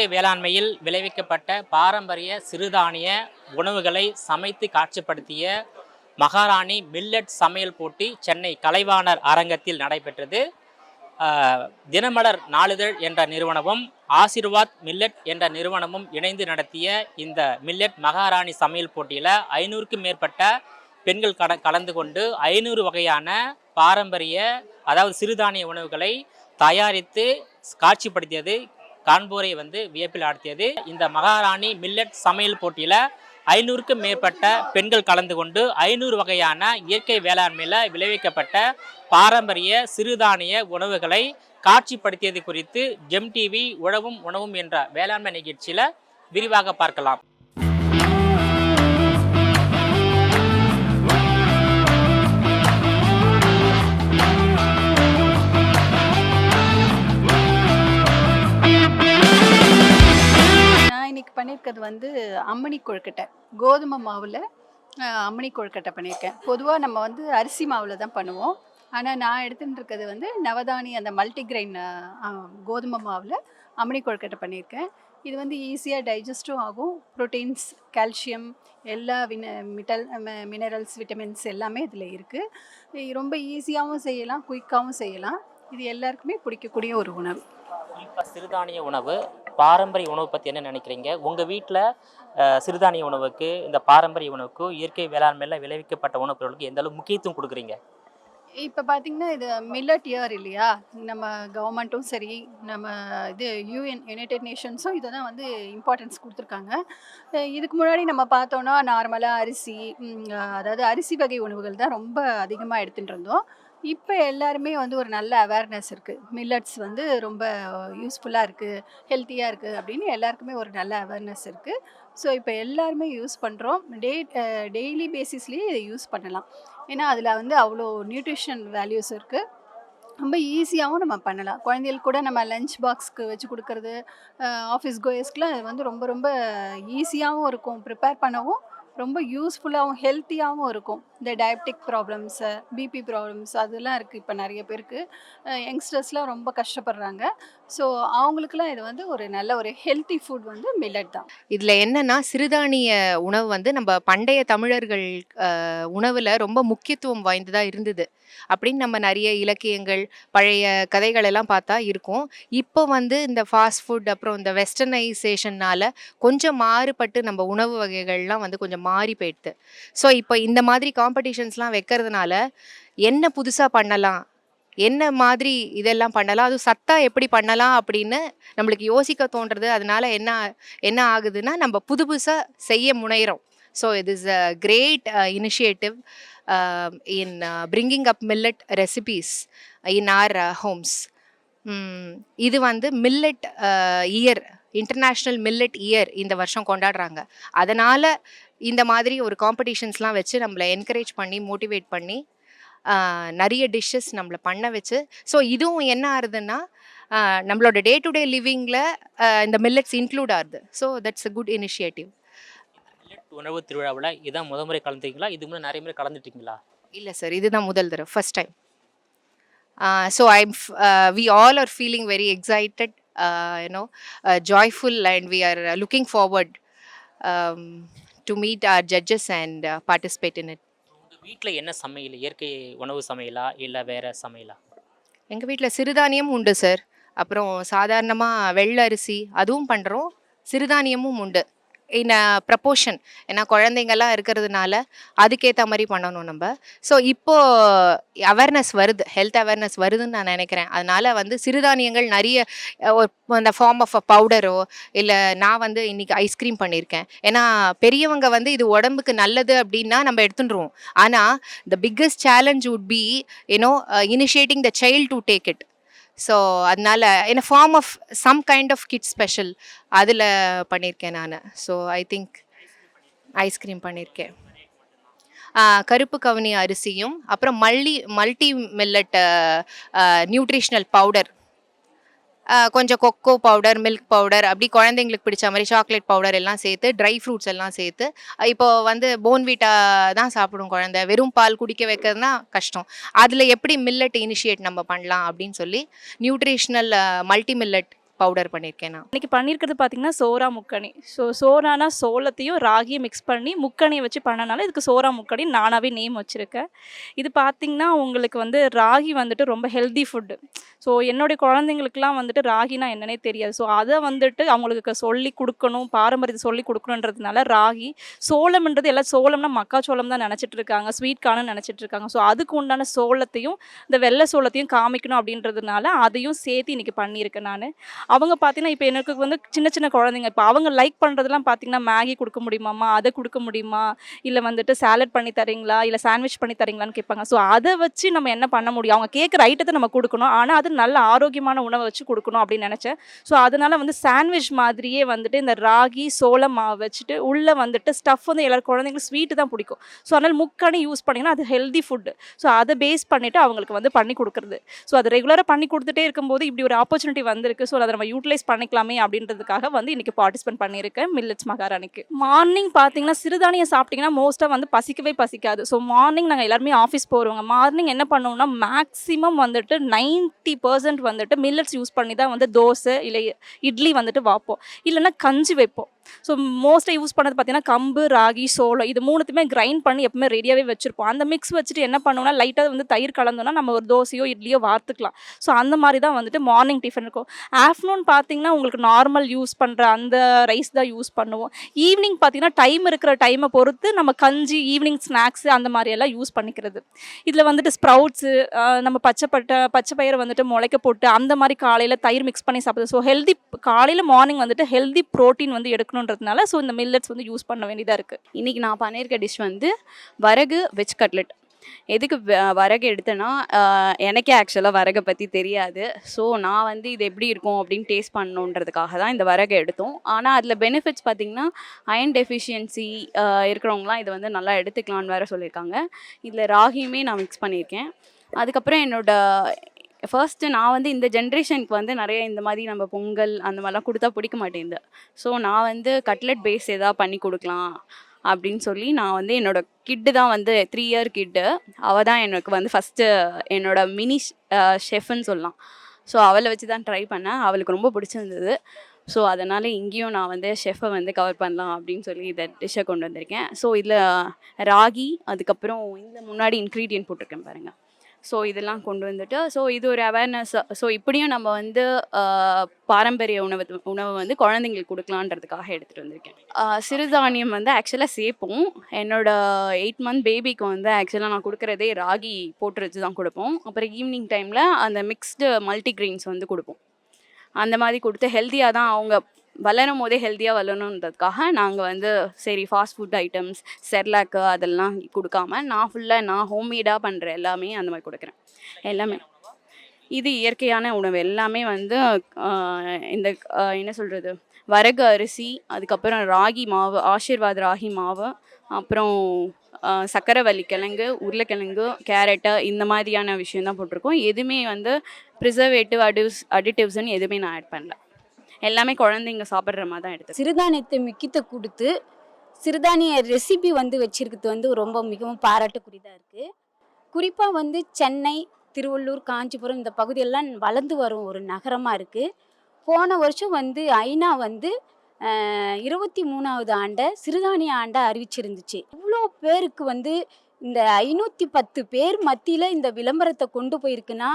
இயற்கை வேளாண்மையில் விளைவிக்கப்பட்ட பாரம்பரிய சிறுதானிய உணவுகளை சமைத்து காட்சிப்படுத்திய மகாராணி மில்லட் சமையல் போட்டி சென்னை கலைவாணர் அரங்கத்தில் நடைபெற்றது. தினமலர் நாளிதழ் என்ற நிறுவனமும் ஆசிர்வாத் மில்லட் என்ற நிறுவனமும் இணைந்து நடத்திய இந்த மில்லட் மகாராணி சமையல் போட்டியில் 500க்கும் மேற்பட்ட பெண்கள் கலந்து கொண்டு 500 வகையான பாரம்பரிய அதாவது சிறுதானிய உணவுகளை தயாரித்து காட்சிப்படுத்தியது காண்போரை வியப்பில் ஆழ்த்தியது. இந்த மகாராணி மில்லட் சமையல் போட்டியில் 500க்கும் மேற்பட்ட பெண்கள் கலந்து கொண்டு 500 வகையான இயற்கை வேளாண்மையில் விளைவிக்கப்பட்ட பாரம்பரிய சிறுதானிய உணவுகளை காட்சிப்படுத்தியது குறித்து ஜெம் டிவி உழவும் உணவும் என்ற வேளாண்மை நிகழ்ச்சியில் விரிவாக பார்க்கலாம். பண்ணியிருக்கிறது அம்மணி கொழுக்கட்டை, கோதுமை மாவில் அம்மணி கொழுக்கட்டை பண்ணியிருக்கேன். பொதுவாக நம்ம அரிசி மாவில் தான் பண்ணுவோம். ஆனால் நான் எடுத்துகிட்டு இருக்கிறது நவதானி அந்த மல்டிகிரெயின் கோதுமை மாவில் அம்மணி கொழுக்கட்டை பண்ணியிருக்கேன். இது ஈஸியாக டைஜஸ்டும் ஆகும். ப்ரோட்டீன்ஸ், கால்சியம், எல்லா மினரல்ஸ், விட்டமின்ஸ் எல்லாமே இதில் இருக்குது. ரொம்ப ஈஸியாகவும் செய்யலாம், குயிக்காகவும் செய்யலாம். இது எல்லாருக்குமே பிடிக்கக்கூடிய ஒரு உணவு. இப்போ சிறுதானிய உணவு, பாரம்பரிய உணவு பற்றி என்ன நினைக்கிறீங்க? உங்கள் வீட்டில் சிறுதானிய உணவுக்கு, இந்த பாரம்பரிய உணவுக்கு, இயற்கை வேளாண்மையில் விளைவிக்கப்பட்ட உணவுப் பொருளுக்கு எந்த அளவு முக்கியத்துவம் கொடுக்குறீங்க? இப்போ பார்த்திங்கன்னா இது மில்லட் இயர் இல்லையா? நம்ம கவர்மெண்ட்டும் சரி, நம்ம யுனைடெட் நேஷன்ஸும் இதை தான் இம்பார்ட்டன்ஸ் கொடுத்துருக்காங்க. இதுக்கு முன்னாடி நம்ம பார்த்தோன்னா நார்மலாக அரிசி, அதாவது அரிசி வகை உணவுகள் தான் ரொம்ப அதிகமாக எடுத்துகிட்டு இருந்தோம். இப்போ எல்லாருமே ஒரு நல்ல அவேர்னஸ் இருக்குது. மில்லட்ஸ் ரொம்ப யூஸ்ஃபுல்லாக இருக்குது, ஹெல்த்தியாக இருக்குது அப்படின்னு எல்லாருக்குமே ஒரு நல்ல அவேர்னஸ் இருக்குது. ஸோ இப்போ எல்லாருமே யூஸ் பண்ணுறோம். டெய்லி பேசிஸ்லேயே இதை யூஸ் பண்ணலாம். ஏன்னா அதில் அவ்வளோ நியூட்ரிஷன் வேல்யூஸ் இருக்குது. ரொம்ப ஈஸியாகவும் நம்ம பண்ணலாம். குழந்தைகளுக்கு கூட நம்ம லஞ்ச் பாக்ஸ்க்கு வச்சு கொடுக்கறது, ஆஃபீஸ் கோயர்ஸ்க்குலாம் இது ரொம்ப ரொம்ப ஈஸியாகவும் இருக்கும். ப்ரிப்பேர் பண்ணவும் ரொம்ப யூஸ்ஃபுல்லாகவும் ஹெல்த்தியாகவும் இருக்கும். இந்த டயபெட்டிக் ப்ராப்ளம்ஸு, பிபி ப்ராப்ளம்ஸ் அதெல்லாம் இருக்குது இப்போ நிறைய பேருக்கு. யங்ஸ்டர்ஸ்லாம் ரொம்ப கஷ்டப்படுறாங்க. ஸோ அவங்களுக்குலாம் இது ஒரு நல்ல ஒரு ஹெல்த்தி ஃபுட் மில்லட் தான். இதில் என்னென்னா, சிறுதானிய உணவு நம்ம பண்டைய தமிழர்கள் உணவில் ரொம்ப முக்கியத்துவம் வாய்ந்ததாக இருந்தது அப்படின்னு நம்ம நிறைய இலக்கியங்கள், பழைய கதைகள் எல்லாம் பார்த்தா இருக்கும். இப்போ இந்த ஃபாஸ்ட் ஃபுட், அப்புறம் இந்த வெஸ்டர்னைசேஷனால் கொஞ்சம் மாறுபட்டு நம்ம உணவு வகைகள்லாம் கொஞ்சம் மாறி போயிடுது. ஸோ இப்போ இந்த மாதிரி காம்படிஷன்ஸ்லாம் வைக்கிறதுனால என்ன புதுசாக பண்ணலாம், என்ன மாதிரி இதெல்லாம் பண்ணலாம், அதுவும் சத்தா எப்படி பண்ணலாம் அப்படின்னு நம்மளுக்கு யோசிக்க தோன்றது. அதனால என்ன ஆகுதுன்னா, நம்ம புதுசாக செய்ய முனைகிறோம். So it is a great initiative in bringing up millet recipes in our homes. இது millet year, international millet year இந்த வருஷம் கொண்டாடுறாங்க. அதனால் இந்த மாதிரி ஒரு காம்படிஷன்ஸ்லாம் வச்சு நம்மளை என்கரேஜ் பண்ணி, மோட்டிவேட் பண்ணி நிறைய டிஷ்ஷஸ் நம்மளை பண்ண வச்சு, ஸோ இதுவும் என்ன ஆகுதுன்னா நம்மளோட டே டு டே லிவிங்கில் இந்த மில்லட்ஸ் இன்க்ளூட் ஆகுது. So that's a good initiative. உணவு திருவிழாவில் இதான் முறை கலந்துட்டீங்களா? இதுக்கு முன்னாடி நிறைய முறை கலந்துட்டீங்களா? இல்லை சார், இதுதான் முதல் தடவை, first time. So we all are feeling very excited, joyful, and we are looking forward to meet our judges and participate in it. உங்கள் வீட்டில் என்ன சமையல்? இயற்கை உணவு சமையலா இல்லை வேறு சமையலா? எங்கள் வீட்டில் சிறுதானியம் உண்டு சார். அப்புறம் சாதாரணமாக வெள்ளை அரிசி அதுவும் பண்ணுறோம், சிறுதானியமும் உண்டு இன் அ ப்ரப்போர்ஷன். ஏன்னா குழந்தைங்கள்லாம் இருக்கிறதுனால அதுக்கேற்ற மாதிரி பண்ணணும் நம்ம. ஸோ இப்போது அவேர்னஸ் வருது, ஹெல்த் அவேர்னஸ் வருதுன்னு நான் நினைக்கிறேன். அதனால் சிறுதானியங்கள் நிறைய அந்த ஃபார்ம் ஆஃப் அ பவுடரோ, இல்லை நான் இன்றைக்கி ஐஸ்கிரீம் பண்ணியிருக்கேன். ஏன்னா பெரியவங்க இது உடம்புக்கு நல்லது அப்படின்னா நம்ம எடுத்துட்டுருவோம். ஆனால் the biggest challenge would be initiating the child to take it. So அதனால் in a form of some kind of kids special அதில் பண்ணியிருக்கேன் நான். ஸோ ஐ திங்க் ஐஸ்கிரீம் பண்ணியிருக்கேன். கருப்பு கவுனி அரிசியும், அப்புறம் மல்டி மில்லட் நியூட்ரிஷ்னல் பவுடர், கொஞ்சம் கொக்கோ பவுடர், மில்க் பவுடர், அப்படி குழந்தைங்களுக்கு பிடிச்ச மாதிரி சாக்லேட் பவுடர் எல்லாம் சேர்த்து, ட்ரை ஃப்ரூட்ஸ் எல்லாம் சேர்த்து. இப்போது போன்விட்டா தான் சாப்பிடும் குழந்தை, வெறும் பால் குடிக்க வைக்கிறதுனா கஷ்டம். அதில் எப்படி மில்லட் இனிஷியேட் நம்ம பண்ணலாம் அப்படின்னு சொல்லி நியூட்ரிஷ்னல் மல்டி மில்லட் பவுடர் பண்ணியிருக்கேன் நான். இன்னைக்கு பண்ணியிருக்கிறது பார்த்தீங்கன்னா சோறா முக்கணி. சோறானா சோளத்தையும் ராகியும் மிக்ஸ் பண்ணி முக்கணியை வச்சு பண்ணனால இதுக்கு சோறா முக்கணி நானாகவே நேம் வச்சுருக்கேன். இது பார்த்தீங்கன்னா உங்களுக்கு வந்து ராகி வந்துட்டு ரொம்ப ஹெல்தி ஃபுட்டு. ஸோ என்னுடைய குழந்தைங்களுக்குலாம் வந்துட்டு ராகினா என்னன்னே தெரியாது. ஸோ அதை வந்துட்டு அவங்களுக்கு சொல்லி கொடுக்கணும், பாரம்பரியத்தை சொல்லி கொடுக்கணுன்றதுனால ராகி, சோளம்ன்றது எல்லாம் சோளம்னா மக்காச்சோளம் தான் நினச்சிட்டு இருக்காங்க, ஸ்வீட் கார்ன்னு நினச்சிட்டு இருக்காங்க. ஸோ அதுக்கு உண்டான சோளத்தையும் இந்த வெள்ளை சோளத்தையும் காமிக்கணும் அப்படின்றதுனால அதையும் சேர்த்து இன்னைக்கு பண்ணியிருக்கேன் நான். அவங்க பார்த்தீங்கன்னா இப்போ எனக்கு வந்து சின்ன சின்ன குழந்தைங்க, இப்போ அவங்க லைக் பண்ணுறதுலாம் பார்த்தீங்கன்னா மேகி கொடுக்க முடியுமாம்மா, அதை கொடுக்க முடியுமா, இல்லை வந்துட்டு சாலட் பண்ணி தரீங்களா, இல்லை சாண்ட்விச் பண்ணி தரீங்களான்னு கேட்பாங்க. ஸோ அதை வச்சு நம்ம என்ன பண்ண முடியும், அவங்க கேட்குற ஐட்டத்தை நம்ம கொடுக்கணும், ஆனால் அது நல்ல ஆரோக்கியமான உணவை வச்சு கொடுக்கணும் அப்படின்னு நினச்சேன். ஸோ அதனால வந்து சாண்ட்விச் மாதிரியே வந்துட்டு இந்த ராகி சோளம் மாவு வச்சுட்டு உள்ளே வந்துட்டு ஸ்டஃப் வந்து எல்லாரும் குழந்தைங்களுக்கு ஸ்வீட்டு தான் பிடிக்கும். ஸோ அதனால் முக்கணி யூஸ் பண்ணிங்கன்னா அது ஹெல்தி ஃபுட்டு. ஸோ அதை பேஸ் பண்ணிவிட்டு அவங்களுக்கு வந்து பண்ணி கொடுக்குறது. ஸோ அது ரெகுலராக பண்ணி கொடுத்துட்டே இருக்கும்போது இப்படி ஒரு ஆப்பர்ச்சுனிட்டி வந்திருக்கு. ஸோ அதை நம்ம யூட்டிலைஸ் பண்ணிக்கலாமே அப்படின்றதுக்காக வந்து இன்றைக்கி பார்ட்டிசிபேட் பண்ணியிருக்கேன் மில்லட்ஸ் மகாராணிக்கு. மார்னிங் பார்த்தீங்கன்னா சிறுதானியம் சாப்பிட்டிங்கன்னா மோஸ்ட்டாக வந்து பசிக்கவே பசிக்காது. ஸோ மார்னிங் நாங்கள் எல்லாருமே ஆஃபீஸ் போகிறவங்க மார்னிங் என்ன பண்ணுவோம்னா மேக்ஸிமம் வந்துட்டு 90% வந்துட்டு மில்லட்ஸ் யூஸ் பண்ணி தான் வந்து தோசை இல்லை இட்லி வந்துட்டு வைப்போம், இல்லைன்னா கஞ்சி வைப்போம். ஸோ மோஸ்ட்டாக யூஸ் பண்ணது பார்த்தீங்கன்னா கம்பு, ராகி, சோளம் இது மூணுத்தையுமே கிரைண்ட் பண்ணி எப்பவுமே ரெடியாகவே வச்சுருப்போம். அந்த மிக்ஸ் வச்சுட்டு என்ன பண்ணுவோம்னா லைட்டாக வந்து தயிர் கலந்தோன்னா நம்ம ஒரு தோசையோ இட்லியோ வார்த்துக்கலாம். ஸோ அந்த மாதிரி தான் வந்துட்டு மார்னிங் டிஃபன் இருக்கும். ஆஃப்டர்நூன் பார்த்தீங்கன்னா உங்களுக்கு நார்மல் யூஸ் பண்ணுற அந்த ரைஸ் தான் யூஸ் பண்ணுவோம். ஈவினிங் பார்த்தீங்கன்னா டைம் இருக்கிற டைமை பொறுத்து நம்ம கஞ்சி, ஈவினிங் ஸ்நாக்ஸு அந்த மாதிரியெல்லாம் யூஸ் பண்ணிக்கிறது. இதில் வந்துட்டு ஸ்ப்ரவுட்ஸு, நம்ம பச்சை பயிரை வந்துட்டு முளைக்க போட்டு அந்த மாதிரி காலையில் தயிர் மிக்ஸ் பண்ணி சாப்பிடுது. ஸோ ஹெல்தி காலையில் மார்னிங் வந்துட்டு ஹெல்தி ப்ரோட்டீன் வந்து எடுக்கணுன்றதுனால ஸோ இந்த மில்லட்ஸ் வந்து யூஸ் பண்ண வேண்டியதாக இருக்குது. இன்றைக்கி நான் பண்ணியிருக்க டிஷ் வந்து வரகு வெஜ் கட்லெட். எதுக்கு வரகு எடுத்தேன்னா எனக்கே ஆக்சுவலாக வரகை பற்றி தெரியாது. ஸோ நான் வந்து இது எப்படி இருக்கும் அப்படின்னு டேஸ்ட் பண்ணணுன்றதுக்காக தான் இந்த வரகை எடுத்தோம். ஆனால் அதில் பெனிஃபிட்ஸ் பார்த்திங்கன்னா அயன் டெஃபிஷியன்சி இருக்கிறவங்களாம் இதை வந்து நல்லா எடுத்துக்கலான்னு வேறு சொல்லியிருக்காங்க. இதில் ராகியுமே நான் மிக்ஸ் பண்ணியிருக்கேன். அதுக்கப்புறம் ஃபர்ஸ்ட்டு நான் வந்து இந்த ஜென்ரேஷனுக்கு வந்து நிறைய இந்த மாதிரி நம்ம பொங்கல் அந்த மாதிரிலாம் கொடுத்தா பிடிக்க மாட்டேங்குது. ஸோ நான் வந்து கட்லெட் பேஸ் எதாவது பண்ணி கொடுக்கலாம் அப்படின்னு சொல்லி நான் வந்து என்னோடய கிட்டு தான் வந்து 3 இயர் கிட்டு, அவள் தான் எனக்கு வந்து ஃபஸ்ட்டு என்னோடய மினி ஷெஃப்னு சொல்லலாம். ஸோ அவளை வச்சு தான் ட்ரை பண்ணேன். அவளுக்கு ரொம்ப பிடிச்சிருந்தது. ஸோ அதனால் இங்கேயும் நான் வந்து ஷெஃப்பை வந்து கவர் பண்ணலாம் அப்படின்னு சொல்லி இதை டிஷ்ஷை கொண்டு வந்திருக்கேன். ஸோ இதில் ராகி, அதுக்கப்புறம் இந்த முன்னாடி இன்க்ரீடியன்ட் போட்டிருக்கேன் பாருங்கள். ஸோ இதெல்லாம் கொண்டு வந்துட்டு ஸோ இது ஒரு அவேர்னஸ். ஸோ இப்படியும் நம்ம வந்து பாரம்பரிய உணவு வந்து குழந்தைங்களுக்கு கொடுக்கலான்றதுக்காக எடுத்துகிட்டு வந்திருக்கேன். சிறுதானியம் வந்து ஆக்சுவலாக சேர்ப்போம். என்னோடய 8 மந்த் பேபிக்கு வந்து ஆக்சுவலாக நான் கொடுக்குறதே ராகி போட்டு வச்சு தான் கொடுப்போம். அப்புறம் ஈவினிங் டைமில் அந்த மிக்ஸ்டு மல்டிக்ரெயின்ஸ் வந்து கொடுப்போம். அந்த மாதிரி கொடுத்து ஹெல்த்தியாக தான் அவங்க வளரும் போதே ஹெல்த்தியாக வளரணுன்றதுக்காக நாங்கள் வந்து சரி ஃபாஸ்ட் ஃபுட் ஐட்டம்ஸ், செர்லாக்கு அதெல்லாம் கொடுக்காம நான் ஹோம்மேடாக பண்ணுற எல்லாமே அந்த மாதிரி கொடுக்குறேன். எல்லாமே இது இயற்கையான உணவு. எல்லாமே வந்து இந்த என்ன சொல்கிறது, வரகு அரிசி, அதுக்கப்புறம் ராகி மாவு, ஆசீர்வாத் ராகி மாவு, அப்புறம் சக்கரவள்ளி கிழங்கு, உருளைக்கிழங்கு, கேரட்டு இந்த மாதிரியான விஷயம் தான் போட்டிருக்கோம். எதுவுமே வந்து ப்ரிசர்வேட்டிவ் அடிட்டிவ்ஸ்ன்னு எதுவுமே நான் ஆட் பண்ணல. எல்லாமே குழந்தைங்க சாப்பிட்ற மாதிரி தான் எடுத்து. சிறுதானியத்தை மிக்கித்த கொடுத்து சிறுதானிய ரெசிபி வந்து வச்சிருக்கிறது வந்து ரொம்ப மிகவும் பாராட்டுக்குரியதாக இருக்குது. குறிப்பாக வந்து சென்னை, திருவள்ளூர், காஞ்சிபுரம் இந்த பகுதியெல்லாம் வளர்ந்து வரும் ஒரு நகரமாக இருக்குது. போன வருஷம் வந்து ஐநா வந்து 23வது ஆண்டை சிறுதானிய ஆண்டை அறிவிச்சிருந்துச்சு. இவ்வளோ பேருக்கு வந்து இந்த 510 பேர் மத்தியில் இந்த விளம்பரத்தை கொண்டு போயிருக்குன்னா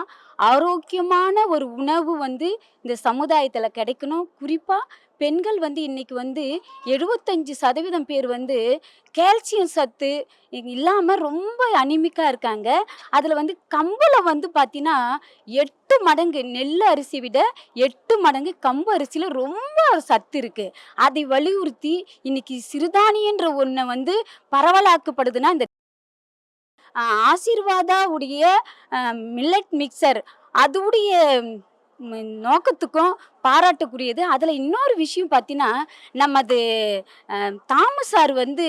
ஆரோக்கியமான ஒரு உணவு வந்து இந்த சமுதாயத்தில் கிடைக்கணும். குறிப்பாக பெண்கள் வந்து இன்றைக்கி வந்து 75% பேர் வந்து கால்சியம் சத்து இல்லாமல் ரொம்ப அனிமிக்காக இருக்காங்க. அதில் வந்து கம்பில் வந்து பார்த்திங்கன்னா 8 மடங்கு நெல் அரிசி விட 8 மடங்கு கம்பு அரிசியில் ரொம்ப சத்து இருக்குது. அதை வலியுறுத்தி இன்றைக்கி சிறுதானியன்ற ஒன்றை வந்து பரவலாக்கப்படுதுன்னா இந்த ஆசீர்வாதா உடைய மில்லட் மிக்சர் அதுடைய நோக்கத்துக்கும் பாராட்டுக்குரியது. அதில் இன்னொரு விஷயம் பார்த்தீங்கன்னா நமது தாமஸ் சார் வந்து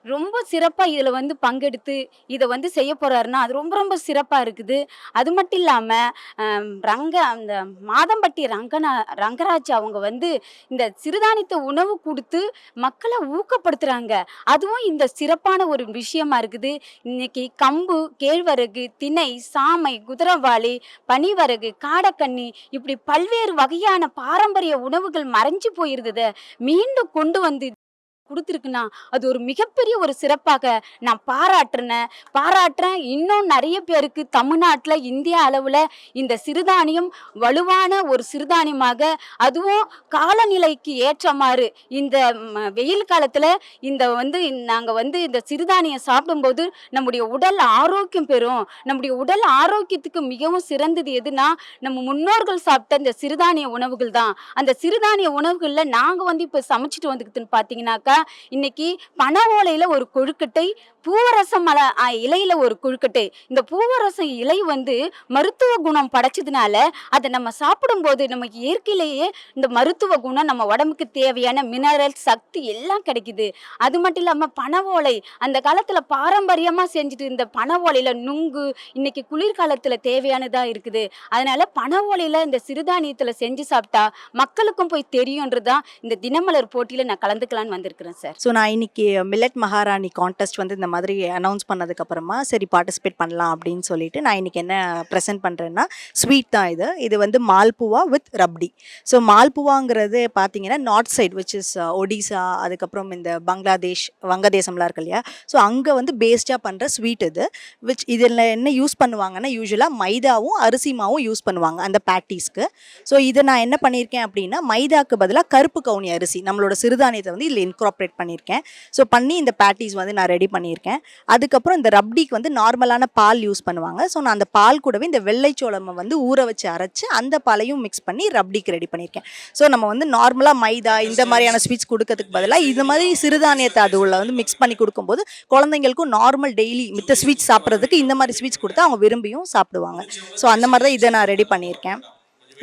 ரொம்ப சிறப்பாக இதில் வந்து பங்கெடுத்து இதை வந்து செய்ய போகிறாருன்னா அது ரொம்ப ரொம்ப சிறப்பாக இருக்குது. அது மட்டும் இல்லாமல் அந்த மாதம்பட்டி ரங்கராஜ் அவங்க வந்து இந்த சிறுதானியத்தை உணவு கொடுத்து மக்களை ஊக்கப்படுத்துகிறாங்க. அதுவும் இந்த சிறப்பான ஒரு விஷயமா இருக்குது. இன்னைக்கு கம்பு, கேழ்வரகு, திணை, சாமை, குதிரவாளி, பனிவரகு, காடக்கண்ணி இப்படி பல்வேறு வகையான பாரம்பரிய உணவுகள் மறைஞ்சு போயிருந்ததை மீண்டும் கொண்டு வந்து கொடுத்துருக்குன்னா அது ஒரு மிகப்பெரிய ஒரு சிறப்பாக நான் பாராட்டுறேன். இன்னும் நிறைய பேருக்கு தமிழ்நாட்டில் இந்திய அளவில் இந்த சிறுதானியம் வலுவான ஒரு சிறுதானியமாக, அதுவும் காலநிலைக்கு ஏற்றமாறு இந்த வெயில் காலத்தில் நாங்கள் இந்த சிறுதானியம் சாப்பிடும்போது நம்முடைய உடல் ஆரோக்கியம் பெறும். நம்முடைய உடல் ஆரோக்கியத்துக்கு மிகவும் சிறந்தது எதுனா நம்ம முன்னோர்கள் சாப்பிட்ட இந்த சிறுதானிய உணவுகள் தான். அந்த சிறுதானிய உணவுகளில் நாங்கள் இப்போ சமைச்சிட்டு வந்துக்குதுன்னு பார்த்தீங்கன்னாக்கா, இன்னைக்கு பனை ஓலையில ஒரு கொழுக்கட்டை, பூவரசம் இலையில ஒரு கொழுக்கட்டை. இந்த பூவரசம் இலை மருத்துவ குணம் படைச்சதுனால அதை நம்ம சாப்பிடும்போது நமக்கு இயற்கையிலேயே இந்த மருத்துவ குணம் நம்ம உடம்புக்கு தேவையான மினரல் சக்தி எல்லாம் கிடைக்குது. அது மட்டும் இல்லாம பனை ஓலை அந்த காலத்துல பாரம்பரியமா செஞ்சுட்டு இருந்த பனை ஓலையில நுங்கு இன்னைக்கு குளிர்காலத்துல தேவையானதா இருக்குது. அதனால பனை ஓலையில இந்த சிறுதானியத்துல செஞ்சு சாப்பிட்டா மக்களுக்கும் போய் தெரியும்ன்றதுதான் இந்த தினமலர் போட்டியில நான் கலந்துக்கலான்னு வந்திருக்கிறேன் சார். ஸோ நான் இன்னைக்கு மில்லட் மகாராணி கான்டெஸ்ட் இந்த மாதிரி அனௌன்ஸ் பண்ணதுக்கப்புறமா சரி பார்ட்டிசிபேட் பண்ணலாம் அப்படின்னு சொல்லிட்டு நான் இன்னைக்கு என்ன ப்ரெசென்ட் பண்ணுறேன்னா ஸ்வீட் தான் இது மால்புவா வித் ரப்டி. ஸோ மால்புவாங்கிறது பார்த்தீங்கன்னா north side which is Odisha, அதுக்கப்புறம் இந்த பங்களாதேஷ், வங்கதேசம்லாம் இருக்கு இல்லையா, ஸோ அங்கே பேஸ்டாக பண்ணுற ஸ்வீட் இதில் என்ன யூஸ் பண்ணுவாங்கன்னா யூஸ்வலாக மைதாவும் அரிசி மாவும் யூஸ் பண்ணுவாங்க அந்த பேட்டிஸ்க்கு. ஸோ இதை நான் என்ன பண்ணியிருக்கேன் அப்படின்னா மைதாக்கு பதிலாக கருப்பு கவுனி அரிசி நம்மளோட சிறுதானியத்தை இதில் இன்கார்பரேட் பண்ணியிருக்கேன். ஸோ பண்ணி இந்த பேட்டிஸ் நான் ரெடி பண்ணியிருக்கேன். அதுக்கப்புறம் இந்த ரப்டிக்கு நார்மலான பால் யூஸ் பண்ணுவாங்க. ஸோ நான் அந்த பால் கூடவே இந்த வெள்ளைச்சோளம் ஊற வச்சு அரைச்சு அந்த பாலையும் மிக்ஸ் பண்ணி ரப்டிக்கு ரெடி பண்ணியிருக்கேன். ஸோ நம்ம நார்மலாக மைதா இந்த மாதிரியான ஸ்வீட்ஸ் கொடுக்கறதுக்கு பதிலாக இது மாதிரி சிறுதானியத்தை அது உள்ள மிக்ஸ் பண்ணி கொடுக்கும்போது குழந்தைங்களுக்கும் நார்மல் டெய்லி மித்த ஸ்வீட்ஸ் சாப்பிட்றதுக்கு இந்த மாதிரி ஸ்வீட்ஸ் கொடுத்தா அவங்க விரும்பியும் சாப்பிடுவாங்க. ஸோ அந்த மாதிரி தான் இதை நான் ரெடி பண்ணியிருக்கேன்.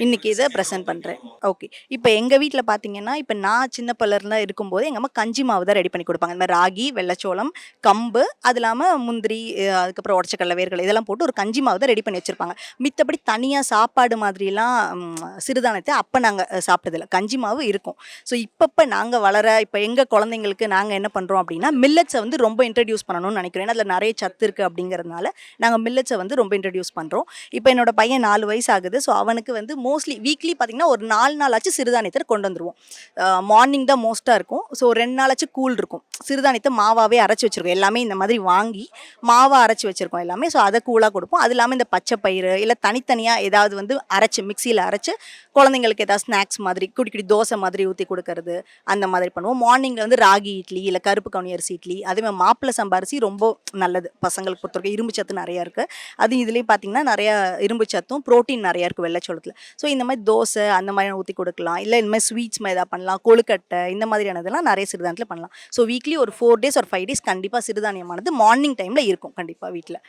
இன்றைக்கி இதை ப்ரெசென்ட் பண்ணுறேன். ஓகே, இப்போ எங்கள் வீட்டில் பார்த்தீங்கன்னா இப்போ நான் சின்ன பிள்ளர்லாம் இருக்கும்போது எங்கள் அம்மா கஞ்சி மாவு தான் ரெடி பண்ணி கொடுப்பாங்க. இந்த மாதிரி ராகி, வெள்ளைச்சோளம், கம்பு, அது இல்லாமல் முந்திரி, அதுக்கப்புறம் உடச்சக்கடலை, வேர்க்கடலை இதெல்லாம் போட்டு ஒரு கஞ்சி மாவு தான் ரெடி பண்ணி வச்சுருப்பாங்க. மித்தபடி தனியாக சாப்பாடு மாதிரிலாம் சிறுதானியத்தை அப்போ நாங்கள் சாப்பிட்டதில்ல. கஞ்சி மாவு இருக்கும். ஸோ இப்போ நாங்கள் இப்போ எங்கள் குழந்தைங்களுக்கு நாங்கள் என்ன பண்ணுறோம் அப்படின்னா மில்லட்ஸை ரொம்ப இன்ட்ரடியூஸ் பண்ணணும்னு நினைக்கிறோம். ஏன்னா அதில் நிறைய சத்து இருக்குது அப்படிங்கிறதுனால நாங்கள் மில்லட்ஸை ரொம்ப இன்ட்ரடியூஸ் பண்ணுறோம். இப்போ என்னோட பையன் 4 வயசு ஆகுது. ஸோ அவனுக்கு மோஸ்ட்லி வீக்லி பார்த்தீங்கன்னா ஒரு 4 நாளாச்சு சிறுதானியத்தை கொண்டு வந்துருவோம். மார்னிங் தான் மோஸ்ட்டாக இருக்கும். ஸோ 2 நாளாச்சு கூல் இருக்கும். சிறுதானியத்தை மாவாகவே அரைச்சி வச்சுருக்கோம். எல்லாமே இந்த மாதிரி வாங்கி மாவாக அரைச்சி வச்சுருக்கோம் எல்லாமே. ஸோ அதை கூலாக கொடுப்போம். அது இல்லாமல் இந்த பச்சை பயிறு இல்லை தனித்தனியாக ஏதாவது அரைச்சி மிக்சியில் அரைச்சி குழந்தைங்களுக்கு ஏதாவது ஸ்நாக்ஸ் மாதிரி குடி தோசை மாதிரி ஊற்றி கொடுக்கறது அந்த மாதிரி பண்ணுவோம். மார்னிங்கில் ராகி இட்லி இல்லை கருப்பு கவுனி அரிசி இட்லி, அதேமாதிரி மாப்பிள்ளை சம்பா அரிசி ரொம்ப நல்லது பசங்களுக்கு பொறுத்தவரைக்கும். இரும்பு சத்து நிறையா இருக்குது. அது இதுலேயும் பார்த்தீங்கன்னா நிறையா இரும்பு சத்தும் ப்ரோட்டீன் நிறையா இருக்குது வெள்ளைச்சோளத்தில். ஸோ இந்த மாதிரி தோசை அந்த மாதிரி ஊற்றி கொடுக்கலாம். இல்லை இந்த மாதிரி ஸ்வீட்ஸ் மாதிரி எதாவது பண்ணலாம். கொழுக்கட்டை இந்த மாதிரியானதெல்லாம் நிறைய சிறுதானியத்தில் பண்ணலாம். ஸோ வீக்லி ஒரு 4 days or 5 days கண்டிப்பாக சிறுதானியமானது மார்னிங் டைமில் இருக்கும் கண்டிப்பாக வீட்டில்.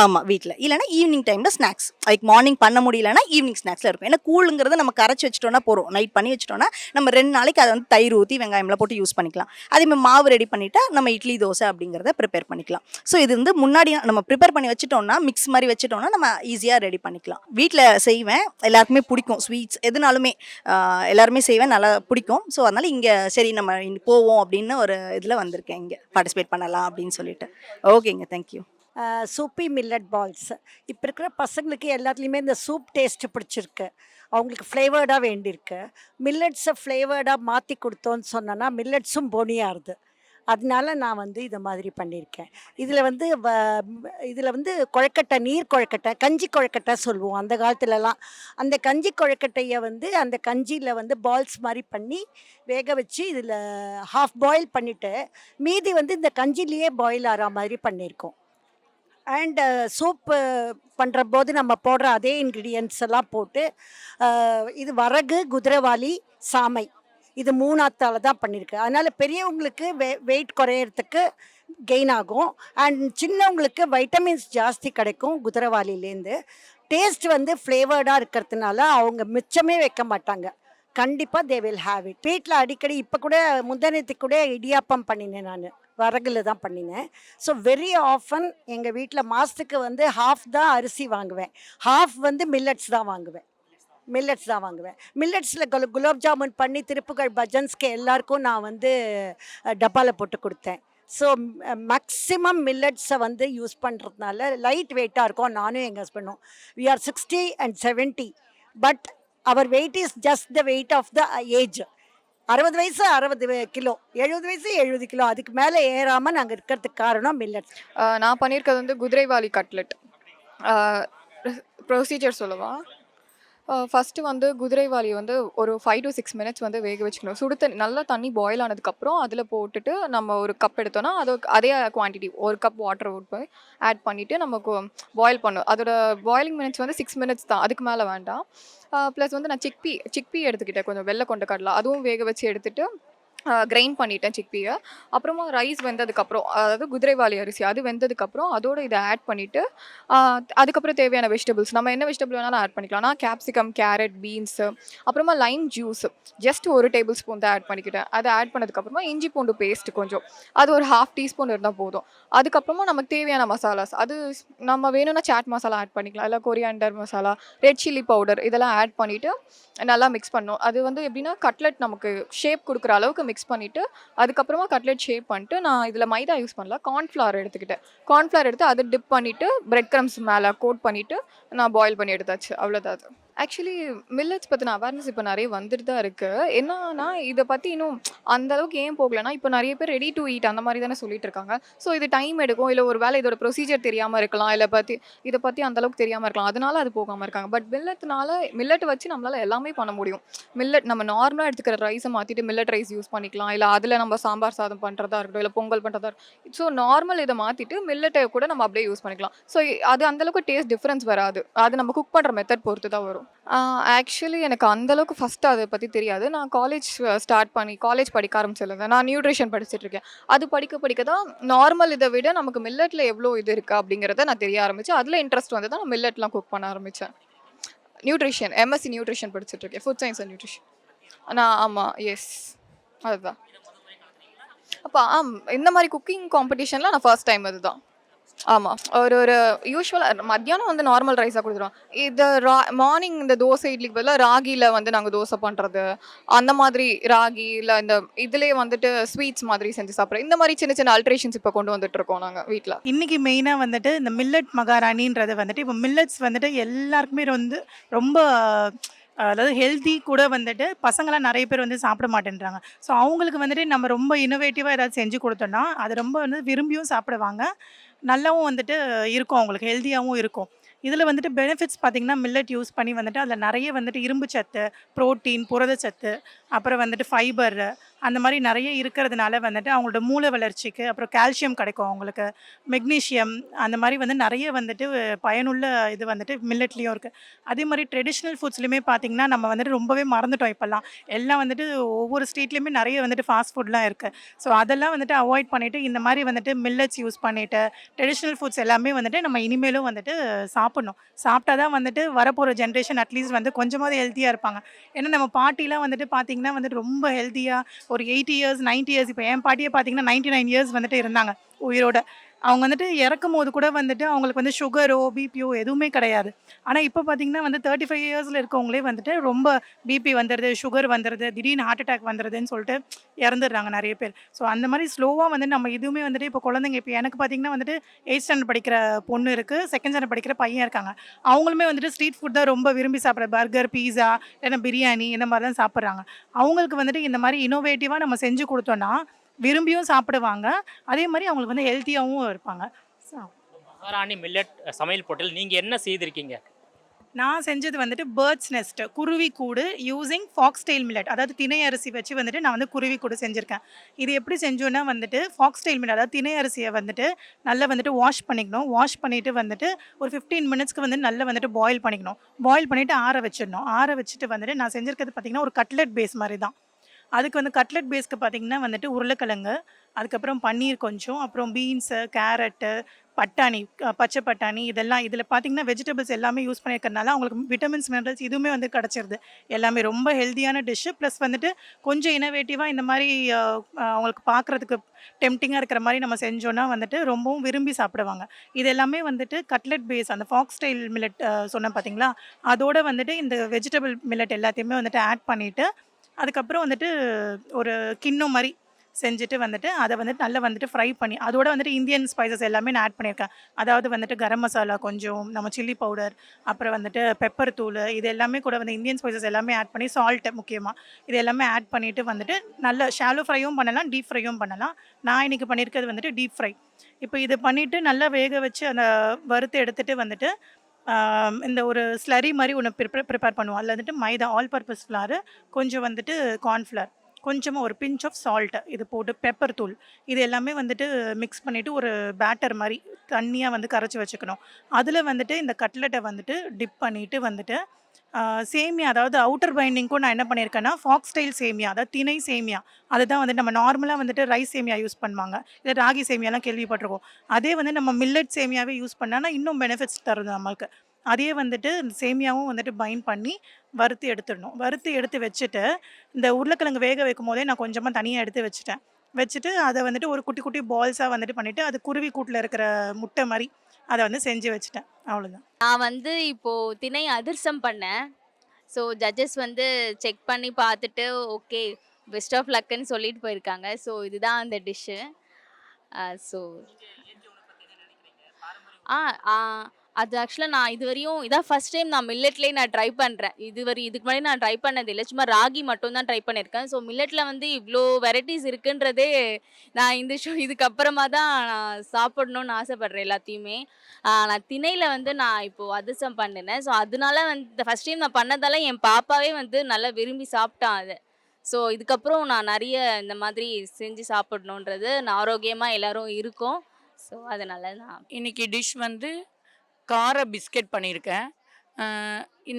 ஆமாம், வீட்டில் இல்லைனா ஈவினிங் டைமில் ஸ்நாக்ஸ் லைக் மார்னிங் பண்ண முடியலன்னா ஈவினிங் ஸ்நாக்ஸில் இருக்கும். ஏன்னா கூழுங்கிறத நம்ம கரைச்சி வச்சிட்டோன்னா போகிறோம். நைட் பண்ணி வச்சிட்டோன்னா நம்ம 2 நாளைக்கு அதை தயிர் ஊற்றி வெங்காயம்லாம் போட்டு யூஸ் பண்ணிக்கலாம். அதேமாதிரி மாவு ரெடி பண்ணிவிட்டு நம்ம இட்லி தோசை அப்படிங்கிறத ப்ரிப்பேர் பண்ணிக்கலாம். ஸோ இது முன்னாடி நம்ம ப்ரிப்பேர் பண்ணி வச்சுட்டோம்னா மிக்ஸ் மாதிரி வச்சுட்டோம்னா நம்ம ஈஸியாக ரெடி பண்ணிக்கலாம். வீட்டில் செய்வேன், எல்லாருக்குமே பிடிக்கும். ஸ்வீட்ஸ் எதுனாலுமே எல்லாருமே செய்வேன், நல்லா பிடிக்கும். ஸோ அதனால் இங்கே சரி நம்ம போவோம் அப்படின்னு ஒரு இதில் வந்திருக்கேன். இங்கே பார்ட்டிசிபேட் பண்ணலாம் அப்படின்னு சொல்லிட்டு. ஓகேங்க, தேங்க்யூ. சூப்பி மில்லட் பால்ஸ் இப்போ இருக்கிற பசங்களுக்கு எல்லாத்துலேயுமே இந்த சூப் டேஸ்ட்டு பிடிச்சிருக்கு. அவங்களுக்கு ஃப்ளேவர்டாக வேண்டியிருக்கு. மில்லட்ஸை ஃப்ளேவர்டாக மாற்றி கொடுத்தோன்னு சொன்னோன்னா மில்லட்ஸும் பொனியாகுது. அதனால நான் இதை மாதிரி பண்ணியிருக்கேன். இதில் கொழுக்கட்டை, நீர் கொழுக்கட்டை, கஞ்சி கொழுக்கட்டை சொல்லுவோம் அந்த காலத்துலலாம். அந்த கஞ்சி கொழுக்கட்டையை அந்த கஞ்சியில் பால்ஸ் மாதிரி பண்ணி வேக வச்சு இதில் ஹாஃப் பாயில் பண்ணிவிட்டு மீதி இந்த கஞ்சிலேயே பாயில் ஆகிற மாதிரி பண்ணியிருக்கோம். அண்டு சூப்பு பண்ணுற போது நம்ம போடுற அதே இன்க்ரீடியன்ட்ஸ் எல்லாம் போட்டு இது வரகு, குதிரைவாலி, சாமை இது 3ஆத்தால் தான் பண்ணியிருக்கு. அதனால் பெரியவங்களுக்கு வெயிட் குறையிறதுக்கு கெயின் ஆகும். அண்ட் சின்னவங்களுக்கு வைட்டமின்ஸ் ஜாஸ்தி கிடைக்கும் குதிரைவாலிலேருந்து. டேஸ்ட் ஃப்ளேவர்டாக இருக்கிறதுனால அவங்க மிச்சமே வைக்க மாட்டாங்க. கண்டிப்பாக தே வில் ஹேவ் இட். வீட்டில் அடிக்கடி இப்போ கூட முந்தனத்துக்கு கூட இடியாப்பம் பண்ணினேன். நான் வரகுல தான் பண்ணினேன். ஸோ வெரி ஆஃபன் எங்கள் வீட்டில் மாதத்துக்கு ஹாஃப் தான் அரிசி வாங்குவேன், ஹாஃப் மில்லட்ஸ் தான் வாங்குவேன். மில்லட்ஸில் குலாப் ஜாமுன் பண்ணி திருப்புகழ் பஜன்ஸ்க்கு எல்லாருக்கும் நான் டப்பாவில் போட்டு கொடுத்தேன். ஸோ மேக்ஸிமம் மில்லட்ஸை யூஸ் பண்ணுறதுனால லைட் வெயிட்டாக இருக்கும். நானும் எங்கள் ஹஸ்பண்டும் we are 60 and 70 பட் அவர் weight is just the weight of the age. 60 வயசு 60 கிலோ, 70 வயசு 70 கிலோ, அதுக்கு மேலே ஏறாமல் நாங்கள் இருக்கிறதுக்கு காரணம் மில்லட்ஸ். நான் பண்ணியிருக்கிறது வந்து குதிரைவாலி கட்லெட். ப்ரொசீஜர் சொல்லவா? ஃபஸ்ட்டு வந்து குதிரைவாலி வந்து ஒரு 5 to 6 மினிட்ஸ் வந்து வேக வச்சுக்கணும். சுடு தண்ணி நல்லா தண்ணி பாயில் ஆனதுக்கப்புறம் அதில் போட்டுட்டு நம்ம ஒரு கப் எடுத்தோன்னா அதே குவான்டிட்டி 1 கப் வாட்டர் போய் ஆட் பண்ணிவிட்டு நமக்கு பாயில் பண்ணும். அதோட பாயிலிங் மினிட்ஸ் வந்து 6 மினிட்ஸ் தான், அதுக்கு மேலே வேண்டாம். ப்ளஸ் வந்து நான் சிக்பி எடுத்துக்கிட்டேன், கொஞ்சம் வெள்ளை கொண்ட கடலை, அதுவும் வேக வச்சு எடுத்துகிட்டு கிரைண்ட் பண்ணிட்டேன் சிக்பியை. அப்புறமா ரைஸ் வெந்ததுக்கப்புறம், அதாவது குதிரைவாலி அரிசி அது வெந்ததுக்கப்புறம் அதோட இதை ஆட் பண்ணிவிட்டு அதுக்கப்புறம் தேவையான வெஜிடபிள்ஸ் நம்ம என்ன வெஜிடபிள் வேணாலும் ஆட் பண்ணிக்கலாம். நான் கேப்சிகம், கேரட், பீன்ஸு, அப்புறமா Lime juice just 1 table spoon தான் ஆட் பண்ணிக்கிட்டேன். அதை ஆட் பண்ணதுக்கப்புறமா இஞ்சி பூண்டு பேஸ்ட் கொஞ்சம், அது ஒரு 1/2 டீஸ்பூன் இருந்தால் போதும். அதுக்கப்புறமா நமக்கு தேவையான மசாலாஸ், அது நம்ம வேணும்னா சாட் மசாலா ஆட் பண்ணிக்கலாம், இல்லை coriander masala, red chilli powder இதெல்லாம் ஆட் பண்ணிவிட்டு நல்லா மிக்ஸ் பண்ணணும். அது வந்து எப்படின்னா கட்லெட் நமக்கு ஷேப் கொடுக்குற அளவுக்கு மிக்ஸ் பண்ணிவிட்டு அதுக்கப்புறமா கட்லெட் ஷேப் பண்ணிட்டு, நான் இதில் மைதா யூஸ் பண்ணல, கார்ன்ஃப்ளவர் எடுத்துக்கிட்டேன். கார்ன்ஃப்ளவர் எடுத்து அதை டிப் பண்ணிவிட்டு பிரெட் க்ரம்ஸ் மேலே கோட் பண்ணிவிட்டு நான் பாயில் பண்ணி எடுத்தாச்சு, அவ்வளோதான். அது ஆக்சுவலி மில்லட்ஸ் பற்றின அவேர்னஸ் இப்போ நிறைய வந்துட்டு தான் இருக்குது. என்னன்னா இதை பற்றி இன்னும் அந்த அளவுக்கு ஏன் போகலைன்னா, இப்போ நிறைய பேர் ரெடி டு ஈட் அந்த மாதிரி தானே சொல்லிட்டு இருக்காங்க. ஸோ இது டைம் எடுக்கும், இல்லை ஒரு வேளை இதோட ப்ரொசீஜர் தெரியாமல் இருக்கலாம், இல்லை இதை பற்றி அந்த அளவுக்கு தெரியாமல் இருக்கலாம், அதனால அது போகாமல் இருக்காங்க. பட் மில்லட் வச்சு நம்மளால் எல்லாமே பண்ண முடியும். மில்லட் நம்ம நார்மலாக எடுத்துக்கிற ரைஸை மாற்றிட்டு மில்லட் ரைஸ் யூஸ் பண்ணிக்கலாம், இல்லை அதில் நம்ம சாம்பார் சாதம் பண்ணுறதா இருக்கட்டும், இல்லை பொங்கல் பண்ணுறதா இருக்கட்டும். ஸோ நார்மல் இதை மாற்றிட்டு மில்லட்டை கூட நம்ம அப்படியே யூஸ் பண்ணிக்கலாம். ஸோ அது அந்தளவுக்கு டேஸ்ட் டிஃப்ரென்ஸ் வராது, அது நம்ம குக் பண்ணுற மெத்தட் பொறுத்து தான் வரும். ஆக்சுவலி எனக்கு அந்தளவுக்கு ஃபஸ்ட்டு அதை பற்றி தெரியாது. நான் காலேஜ் படிக்க ஆரம்பிச்சிருந்தேன். நான் நியூட்ரிஷன் படிச்சுட்டு இருக்கேன். அது படிக்க தான் நார்மல் இதை விட நமக்கு மில்லட்டில் எவ்வளோ இது இருக்கா அப்படிங்கிறத நான் தெரிய ஆரம்பித்தேன். அதில் இன்ட்ரெஸ்ட் வந்து தான் நான் மில்லட்லாம் குக் பண்ண ஆரம்பித்தேன். நியூட்ரிஷன், எம்எஸ்சி நியூட்ரிஷன் படிச்சுட்டு இருக்கேன், ஃபுட் சயின்ஸ் அண்ட் நியூட்ரிஷன். ஆமாம், எஸ், அதுதான். அப்போ இந்த மாதிரி குக்கிங் காம்படிஷனில் நான் ஃபர்ஸ்ட் டைம் அதுதான். ஆமாம், ஒரு யூஸ்வலாக மத்தியானம் வந்து நார்மல் ரைஸாக கொடுத்துருவோம். இது மார்னிங் இந்த தோசை இட்லிக்கு பதிலாக ராகியில் வந்து நாங்கள் தோசை பண்ணுறது, அந்த மாதிரி ராகியில் இந்த இதுலேயே வந்துட்டு ஸ்வீட்ஸ் மாதிரி செஞ்சு சாப்பிட்றோம். இந்த மாதிரி சின்ன சின்ன அல்ட்ரேஷன்ஸ் இப்போ கொண்டு வந்துட்டுருக்கோம் நாங்கள் வீட்டில். இன்றைக்கி மெயினாக வந்துட்டு இந்த மில்லட் மகாராணின்றது வந்துட்டு இப்போ மில்லட்ஸ் வந்துட்டு எல்லாருக்குமே வந்து ரொம்ப அதாவது ஹெல்தி கூட வந்துட்டு பசங்களாம் நிறைய பேர் வந்து சாப்பிட மாட்டேன்றாங்க. ஸோ அவங்களுக்கு வந்துட்டு நம்ம ரொம்ப இன்னோவேட்டிவாக ஏதாவது செஞ்சு கொடுத்தோன்னா அது ரொம்ப வந்து விரும்பியும் சாப்பிடுவாங்க, நல்லாவும் வந்துட்டு இருக்கும், அவங்களுக்கு ஹெல்த்தியாகவும் இருக்கும். இதில் வந்துட்டு பெனிஃபிட்ஸ் பார்த்திங்கன்னா மில்லட் யூஸ் பண்ணி வந்துட்டு அதில் நிறைய வந்துட்டு இரும்பு சத்து, ப்ரோட்டீன், புரதச்சத்து, அப்புறம் வந்துட்டு ஃபைபர், அந்த மாதிரி நிறைய இருக்கிறதுனால வந்துட்டு அவங்களோட மூளை வளர்ச்சிக்கு, அப்புறம் கால்சியம் கிடைக்கும் அவங்களுக்கு, மெக்னீஷியம், அந்த மாதிரி வந்து நிறைய வந்துட்டு பயனுள்ள இது வந்துட்டு மில்லட்லேயும் இருக்குது. அதே மாதிரி ட்ரெடிஷ்னல் ஃபுட்ஸ்லையுமே பார்த்திங்கன்னா நம்ம வந்துட்டு ரொம்பவே மறந்துட்டோம் இப்போல்லாம். எல்லாம் வந்துட்டு ஒவ்வொரு ஸ்ட்ரீட்லேயுமே நிறைய வந்துட்டு ஃபாஸ்ட் ஃபுட்லாம் இருக்குது. ஸோ அதெல்லாம் வந்துட்டு அவாய்ட் பண்ணிவிட்டு இந்த மாதிரி வந்துட்டு மில்லட்ஸ் யூஸ் பண்ணிவிட்டு ட்ரெடிஷ்னல் ஃபுட்ஸ் எல்லாமே வந்துட்டு நம்ம இனிமேலும் வந்துட்டு சாப்பிட்ணும். சாப்பிட்டா தான் வந்துட்டு வரப்போகிற ஜென்ரேஷன் அட்லீஸ்ட் வந்து கொஞ்சமாவது ஹெல்த்தியாக இருப்பாங்க. ஏன்னா நம்ம பாட்டிலாம் வந்துட்டு பார்த்திங்கன்னா வந்துட்டு ரொம்ப ஹெல்த்தியாக ஒரு 80 இயர்ஸ் 90 இயர்ஸ், இப்போ என் பாட்டியே பார்த்தீங்கன்னா 99 இயர்ஸ் வந்துட்டு இருந்தாங்க உயிரோட. அவங்க வந்துட்டு இறக்கும் போது கூட வந்துட்டு அவங்களுக்கு வந்து சுகரோ பிபியோ எதுவுமே கிடையாது. ஆனால் இப்போ பார்த்தீங்கன்னா வந்து 35 இயர்ஸில் இருக்கவங்களே வந்துட்டு ரொம்ப பிபி வந்துடுது, சுகர் வந்துடுது, திடீர்னு ஹார்ட் அட்டாக் வந்துடுதுன்னு சொல்லிட்டு இறந்துடுறாங்க நிறைய பேர். ஸோ அந்த மாதிரி ஸ்லோவாக வந்து நம்ம இதுவுமே வந்துட்டு இப்போ குழந்தைங்க, இப்போ எனக்கு பார்த்தீங்கன்னா வந்துட்டு 8th ஸ்டாண்டர்ட் படிக்கிற பொண்ணு இருக்குது, 2nd ஸ்டாண்டர்ட் படிக்கிற பையன் இருக்காங்க. அவங்களுமே வந்துட்டு ஸ்ட்ரீட் ஃபுட் தான் ரொம்ப விரும்பி சாப்பிட்ற, பர்கர், பீஸா, இல்லைன்னா பிரியாணி இந்த மாதிரி தான் சாப்பிட்றாங்க. அவங்களுக்கு வந்துட்டு இந்த மாதிரி இன்னோவேட்டிவாக நம்ம செஞ்சு கொடுத்தோன்னா விரும்பியும் சாப்பிடுவாங்க, அதே மாதிரி அவங்களுக்கு வந்து ஹெல்த்தியாகவும் இருப்பாங்க. மகாராணி மில்லட் சமையல் போட்டியில் நீங்கள் என்ன செய்திருக்கீங்க? நான் செஞ்சது வந்துட்டு பேர்ட்ஸ் நெஸ்ட், குருவி கூடு யூஸிங் ஃபாக்ஸ்டெயில் மில்லட், அதாவது திணை அரிசி வச்சு வந்துட்டு நான் வந்து குருவி கூடு செஞ்சுருக்கேன். இது எப்படி செஞ்சோன்னா வந்துட்டு ஃபாக்ஸ்டெயில் மில்லட், அதாவது திணை அரிசியை வந்துட்டு நல்லா வந்துட்டு வாஷ் பண்ணிக்கணும். வாஷ் பண்ணிவிட்டு வந்துட்டு ஒரு 15 மினிட்ஸ்க்கு வந்து நல்லா வந்துட்டு பாயில் பண்ணிக்கணும். பாயில் பண்ணிவிட்டு ஆற வச்சிடணும். ஆற வச்சுட்டு வந்துட்டு நான் செஞ்சுருக்கிறது பார்த்திங்கன்னா ஒரு கட்லெட் பேஸ் மாதிரி தான். அதுக்கு வந்து கட்லெட் பேஸ்க்கு பார்த்திங்கன்னா வந்துட்டு உருளைக்கிழங்கு, அதுக்கப்புறம் பன்னீர் கொஞ்சம், அப்புறம் பீன்ஸு, கேரட்டு, பட்டாணி, பச்சை பட்டாணி, இதெல்லாம் இதில் பார்த்திங்கன்னா வெஜிடபிள்ஸ் எல்லாமே யூஸ் பண்ணியிருக்கிறதுனால அவங்களுக்கு விட்டமின்ஸ், மினரல்ஸ் இதுவுமே வந்து கிடச்சிருது. எல்லாமே ரொம்ப ஹெல்த்தியான டிஷ்ஷு. ப்ளஸ் வந்துட்டு கொஞ்சம் இனோவேட்டிவாக இந்த மாதிரி அவங்களுக்கு பார்க்குறதுக்கு டெம்டிங்காக இருக்கிற மாதிரி நம்ம செஞ்சோன்னா வந்துட்டு ரொம்பவும் விரும்பி சாப்பிடுவாங்க. இது எல்லாமே வந்துட்டு கட்லெட் பேஸ், அந்த ஃபாக்ஸ்டெயில் மில்லட் சொன்னேன் பார்த்திங்களா, அதோடு வந்துட்டு இந்த வெஜிடபிள் மில்லட் எல்லாத்தையுமே வந்துட்டு ஆட் பண்ணிவிட்டு அதுக்கப்புறம் வந்துட்டு ஒரு கிண்ணம் மாதிரி செஞ்சுட்டு வந்துட்டு அதை வந்துட்டு நல்லா வந்துட்டு ஃப்ரை பண்ணி அதோட வந்துட்டு இந்தியன் ஸ்பைசஸ் எல்லாமே நான் ஆட் பண்ணியிருக்கேன். அதாவது வந்துட்டு கரம் மசாலா கொஞ்சம், நம்ம சில்லி பவுடர், அப்புறம் வந்துட்டு பெப்பர் தூள், இது எல்லாமே கூட வந்து இந்தியன் ஸ்பைசஸ் எல்லாமே ஆட் பண்ணி, சால்ட்டு முக்கியமாக இது எல்லாமே ஆட் பண்ணிவிட்டு வந்துட்டு நல்ல ஷாலோ ஃப்ரையும் பண்ணலாம், டீப் ஃப்ரையும் பண்ணலாம். நான் இன்றைக்கி பண்ணியிருக்கிறது வந்துட்டு டீப் ஃப்ரை. இப்போ இது பண்ணிவிட்டு நல்லா வேக வச்சு அந்த வறுத்து எடுத்துகிட்டு வந்துட்டு இந்த ஒரு ஸ்லரி மாதிரி ஒன்று ப்ரிப்பேர் பண்ணுவோம். அதில் வந்துட்டு மைதா, ஆல் பர்பஸ் ஃப்ளாரு, கொஞ்சம் வந்துட்டு கார்ன்ஃப்ளவர், கொஞ்சமாக ஒரு பிஞ்ச் ஆஃப் சால்ட்டு, இது போட்டு பெப்பர் தூள், இது எல்லாமே வந்துட்டு மிக்ஸ் பண்ணிவிட்டு ஒரு பேட்டர் மாதிரி தண்ணியாக வந்து கரைச்சி வச்சுக்கணும். அதில் வந்துட்டு இந்த கட்லெட்டை வந்துட்டு டிப் பண்ணிவிட்டு வந்துட்டு சேமியா, அதாவது அவுட்டர் பைண்டிங்க்கும் நான் என்ன பண்ணியிருக்கேன்னா ஃபாக்ஸ் ஸ்டைல் சேமியா, அதாவது திணை சேமியா, அதுதான் வந்துட்டு நம்ம நார்மலாக வந்துட்டு ரைஸ் சேமியா யூஸ் பண்ணுவாங்க, இல்லை ராகி சேமியாலாம் கேள்விப்பட்டிருக்கோம். அதே வந்து நம்ம மில்லட் சேமியாவே யூஸ் பண்ணால் இன்னும் பெனிஃபிட்ஸ் தருது நம்மளுக்கு. அதே வந்துட்டு இந்த சேமியாவும் வந்துட்டு பைண்ட் பண்ணி வறுத்து எடுத்துடணும். வறுத்து எடுத்து வச்சுட்டு இந்த உருளைக்கிழங்கு வேக வைக்கும் போதே நான் கொஞ்சமாக தனியாக எடுத்து வச்சுட்டு அதை வந்துட்டு ஒரு குட்டி குட்டி பால்ஸாக வந்துட்டு பண்ணிவிட்டு அது குருவி கூட்டில் இருக்கிற முட்டை மாதிரி அதை வந்து செஞ்சு வச்சுட்டேன். அவ்வளோதான். நான் வந்து இப்போது திணை அதிரசம் பண்ணேன். ஸோ ஜட்ஜஸ் வந்து செக் பண்ணி பார்த்துட்டு ஓகே பெஸ்ட் ஆஃப் லக்குன்னு சொல்லிட்டு போயிருக்காங்க. ஸோ இதுதான் அந்த டிஷ்ஷு. ஸோ ஆ ஆ அது ஆக்சுவலாக நான் இதுவரையும் இதான் ஃபஸ்ட் டைம் நான் மில்லட்லேயே நான் ட்ரை பண்ணுறேன். இதுக்கு முன்னாடி நான் ட்ரை பண்ணது இல்லை, சும்மா ராகி மட்டும் தான் ட்ரை பண்ணியிருக்கேன். ஸோ மில்லட்டில் வந்து இவ்வளோ வெரைட்டிஸ் இருக்குன்றதே நான் இந்த இதுக்கப்புறமா தான் நான் சாப்பிடணும்னு ஆசைப்பட்றேன் எல்லாத்தையுமே. நான் திணையில் வந்து நான் இப்போது அதிரசம் பண்ணினேன். ஸோ அதனால வந்து ஃபஸ்ட் டைம் நான் பண்ணதால என் பாப்பாவே வந்து நல்லா விரும்பி சாப்பிட்டான் அதை. ஸோ இதுக்கப்புறம் நான் நிறைய இந்த மாதிரி செஞ்சு சாப்பிடணுன்றது, நான் ஆரோக்கியமாக எல்லோரும் இருக்கோம். ஸோ அதனால நான் இன்னைக்கு டிஷ் வந்து கார பிஸ்கெட் பண்ணியிருக்கேன்.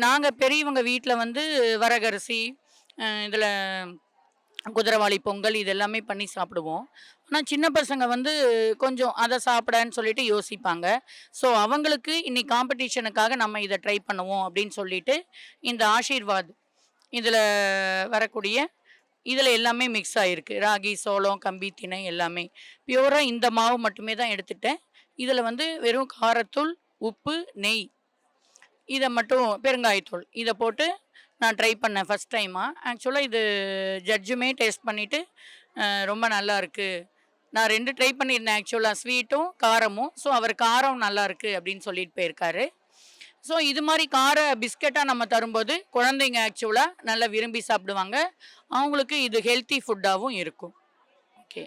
நாங்கள் பெரியவங்க வீட்டில் வந்து வரகரிசி, இதில் குதிரைவாளி பொங்கல் இது எல்லாமே பண்ணி சாப்பிடுவோம். ஆனால் சின்ன பசங்க வந்து கொஞ்சம் அதை சாப்பிடன்னு சொல்லிட்டு யோசிப்பாங்க. ஸோ அவங்களுக்கு இன்னைக்கு காம்படிஷனுக்காக நம்ம இதை ட்ரை பண்ணுவோம் அப்படின்னு சொல்லிட்டு இந்த ஆஷீர்வாத் இதில் வரக்கூடிய இதில் எல்லாமே மிக்ஸ் ஆகிருக்கு. ராகி, சோளம், கம்பி, திணை எல்லாமே பியூராக இந்த மாவு மட்டுமே தான் எடுத்துட்டேன். இதில் வந்து வெறும் காரத்தூள், உப்பு, நெய், இதை மட்டும் பெருங்காயத்தூள் இதை போட்டு நான் ட்ரை பண்ணேன் ஃபஸ்ட் டைமாக. ஆக்சுவலாக இது ஜட்ஜுமே டேஸ்ட் பண்ணிவிட்டு ரொம்ப நல்லா இருக்குது. நான் 2 ட்ரை பண்ணியிருந்தேன் ஆக்சுவலாக, ஸ்வீட்டும் காரமும். ஸோ அவர் காரம் நல்லா இருக்குது அப்படின்னு சொல்லிட்டு போயிருக்காரு. ஸோ இது மாதிரி கார பிஸ்கெட்டாக நம்ம தரும்போது குழந்தைங்க ஆக்சுவலாக நல்லா விரும்பி சாப்பிடுவாங்க. அவங்களுக்கு இது ஹெல்த்தி ஃபுட்டாகவும் இருக்கும். ஓகே.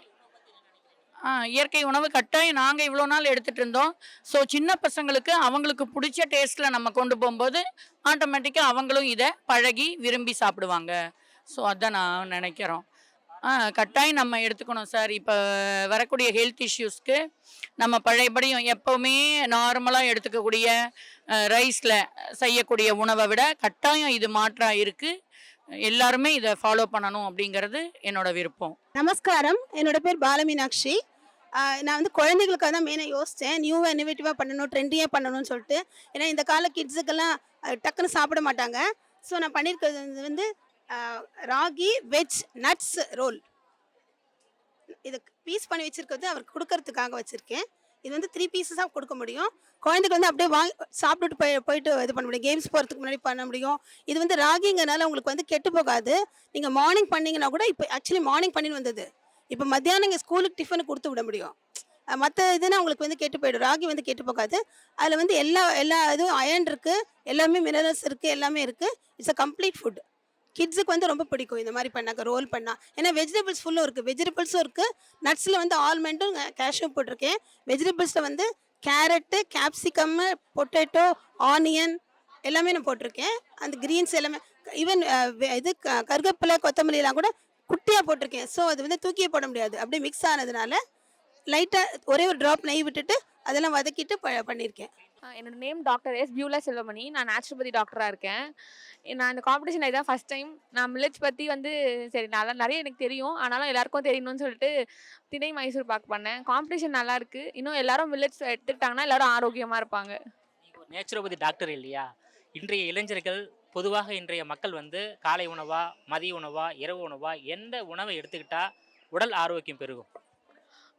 இயற்கை உணவு கட்டாயம் நாங்கள் இவ்வளோ நாள் எடுத்துகிட்டு இருந்தோம். ஸோ சின்ன பசங்களுக்கு அவங்களுக்கு பிடிச்ச டேஸ்ட்டில் நம்ம கொண்டு போகும்போது ஆட்டோமேட்டிக்காக அவங்களும் இதை பழகி விரும்பி சாப்பிடுவாங்க. ஸோ அதான் நான் நினைக்கிறோம். கட்டாயம் நம்ம எடுத்துக்கணும் சார். இப்போ வரக்கூடிய ஹெல்த் இஷ்யூஸ்க்கு நம்ம பழையபடியும் எப்போவுமே நார்மலாக எடுத்துக்கக்கூடிய ரைஸில் செய்யக்கூடிய உணவை விட கட்டாயம் இது மாற்றாக இருக்குது. எல்லாருமே இதை ஃபாலோ பண்ணணும் அப்படிங்கிறது என்னோட விருப்பம். நமஸ்காரம், என்னோட பேர் பாலமீனாட்சி. நான் வந்து குழந்தைகளுக்காக தான் மெயினாக யோசித்தேன். நியூவாக இன்னோவேட்டிவாக பண்ணணும், ட்ரெண்டியாக பண்ணணும்னு சொல்லிட்டு. ஏன்னா இந்த கால கிட்ஸுக்கெல்லாம் டக்குன்னு சாப்பிட மாட்டாங்க. ஸோ நான் பண்ணியிருக்கிறது வந்து ராகி வெஜ் நட்ஸ் ரோல். இதை பீஸ் பண்ணி வச்சுருக்கிறது அவருக்கு கொடுக்கறதுக்காக வச்சுருக்கேன். இது வந்து 3 பீஸஸாக கொடுக்க முடியும். குழந்தைக்கு வந்து அப்படியே சாப்பிட்டுட்டு போயிட்டு இது பண்ண முடியும். கேம்ஸ் போகிறதுக்கு முன்னாடி பண்ண முடியும். இது வந்து ராகிங்கிறனால உங்களுக்கு வந்து கெட்டு போகாது. நீங்கள் மார்னிங் பண்ணிங்கன்னா கூட, இப்போ ஆக்சுவலி மார்னிங் பண்ணின்னு வந்தது, இப்போ மத்தியானம் நீங்கள் ஸ்கூலுக்கு டிஃபனுக்கு கொடுத்து விட முடியும். மற்ற இதுனா உங்களுக்கு வந்து கெட்டு போயிடும். ராகி வந்து கெட்டு போகாது. அதில் வந்து எல்லா இதுவும் அயர்ன் இருக்குது, எல்லாமே மினரல்ஸ் இருக்குது, எல்லாமே இருக்குது. It's a complete food. கிட்ஸுக்கு வந்து ரொம்ப பிடிக்கும் இந்த மாதிரி பண்ணாக்க, ரோல் பண்ணால். ஏன்னா வெஜிடபிள்ஸ் ஃபுல்லும் இருக்குது, வெஜிடபிள்ஸும் இருக்குது. நட்ஸில் வந்து ஆல்மண்டும் கேஷ்யூம் போட்டிருக்கேன். வெஜிடபிள்ஸில் வந்து கேரட்டு, கேப்சிகம்மு, பொட்டேட்டோ, ஆனியன் எல்லாமே நான் போட்டிருக்கேன். அந்த க்ரீன்ஸ் எல்லாமே, ஈவன் இது கருவேப்பிலை, கொத்தமல்லியெல்லாம் கூட குட்டியாக போட்டிருக்கேன். ஸோ அது வந்து தூக்கியே போட முடியாது. அப்படியே மிக்ஸ் ஆனதுனால லைட்டாக ஒரே ஒரு ட்ராப் நெய் விட்டுட்டு அதெல்லாம் வதக்கிட்டு பண்ணியிருக்கேன். என்னோட name doctor S Beulah Selvamani. நான் நேச்சுரோபதி டாக்டராக இருக்கேன். நான் இந்த காம்படிஷன் இதான் ஃபஸ்ட் டைம். நான் மில்லட்ஸ் பற்றி வந்து சரி நல்லா நிறைய எனக்கு தெரியும், ஆனாலும் எல்லாருக்கும் தெரியணும்னு சொல்லிட்டு திணை மைசூர் பாக் பண்ணேன். காம்படிஷன் நல்லா இருக்கு. இன்னும் எல்லாரும் மில்லட்ஸ் எடுத்துக்கிட்டாங்கன்னா எல்லாரும் ஆரோக்கியமாக இருப்பாங்க. நேச்சுரோபதி டாக்டர் இல்லையா? இன்றைய இளைஞர்கள் பொதுவாக இன்றைய மக்கள் வந்து காலை உணவா, மதிய உணவா, இரவு உணவா, எந்த உணவை எடுத்துக்கிட்டா உடல் ஆரோக்கியம் பெருகும்?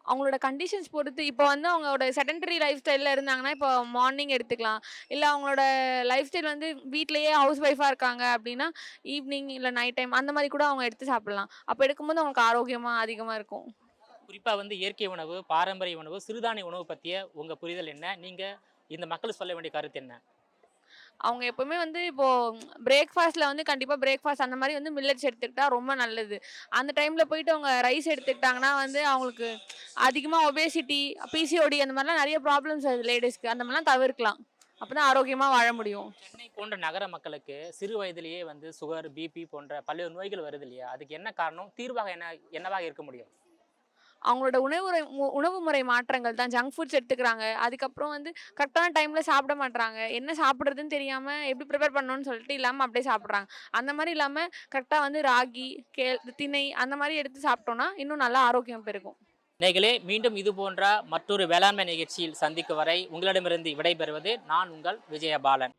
அவங்களோட கண்டிஷன்ஸ் பொறுத்து இப்போ வந்து அவங்களோட செடன்டரி லைஃப் ஸ்டைலில் இருந்தாங்கன்னா இப்போ மார்னிங் எடுத்துக்கலாம். இல்லை அவங்களோட லைஃப் ஸ்டைல் வந்து வீட்டிலேயே ஹவுஸ் ஒய்ஃபாக இருக்காங்க அப்படின்னா ஈவினிங் இல்லை நைட் டைம் அந்த மாதிரி கூட அவங்க எடுத்து சாப்பிடலாம். அப்போ எடுக்கும்போது அவங்களுக்கு ஆரோக்கியமாக அதிகமாக இருக்கும். குறிப்பா வந்து இயற்கை உணவு, பாரம்பரிய உணவு, சிறுதானிய உணவு பத்திய உங்க புரிதல் என்ன? நீங்க இந்த மக்களுக்கு சொல்ல வேண்டிய கருத்து என்ன? அவங்க எப்பவுமே வந்து இப்போது பிரேக்ஃபாஸ்ட்டில் வந்து கண்டிப்பாக பிரேக்ஃபாஸ்ட் அந்த மாதிரி வந்து மில்லட்ஸ் எடுத்துக்கிட்டா ரொம்ப நல்லது. அந்த டைமில் போயிட்டு அவங்க ரைஸ் எடுத்துக்கிட்டாங்கன்னா வந்து அவங்களுக்கு அதிகமாக ஒபேசிட்டி, பிசிஓடி அந்த மாதிரிலாம் நிறைய ப்ராப்ளம்ஸ் வருது லேடிஸ்க்கு. அந்த மாதிரிலாம் தவிர்க்கலாம். அப்போ தான் ஆரோக்கியமாக வாழ முடியும். சென்னை போன்ற நகர மக்களுக்கு சிறு வயதிலேயே வந்து சுகர், பிபி போன்ற பல்வேறு நோய்கள் வருது இல்லையா? அதுக்கு என்ன காரணம்? தீர்வாக என்னவாக இருக்க முடியும்? அவங்களோட உணவு முறை மாற்றங்கள் தான். ஜங்க் ஃபுட்ஸ் எடுத்துக்கிறாங்க. அதுக்கப்புறம் வந்து கரெக்டான டைமில் சாப்பிட மாட்றாங்க. என்ன சாப்பிட்றதுன்னு தெரியாமல் எப்படி ப்ரிப்பேர் பண்ணணும்னு சொல்லிட்டு இல்லாமல் அப்படியே சாப்பிட்றாங்க. அந்த மாதிரி இல்லாமல் கரெக்டாக வந்து ராகி, திணை அந்த மாதிரி எடுத்து சாப்பிட்டோன்னா இன்னும் நல்லா ஆரோக்கியம் பெருகும். நேயர்களே, மீண்டும் இது போன்ற மற்றொரு வேளாண்மை நிகழ்ச்சியில் சந்திக்கும் வரை உங்களிடமிருந்து விடைபெறுவது நான் உங்கள் விஜயபாலன்.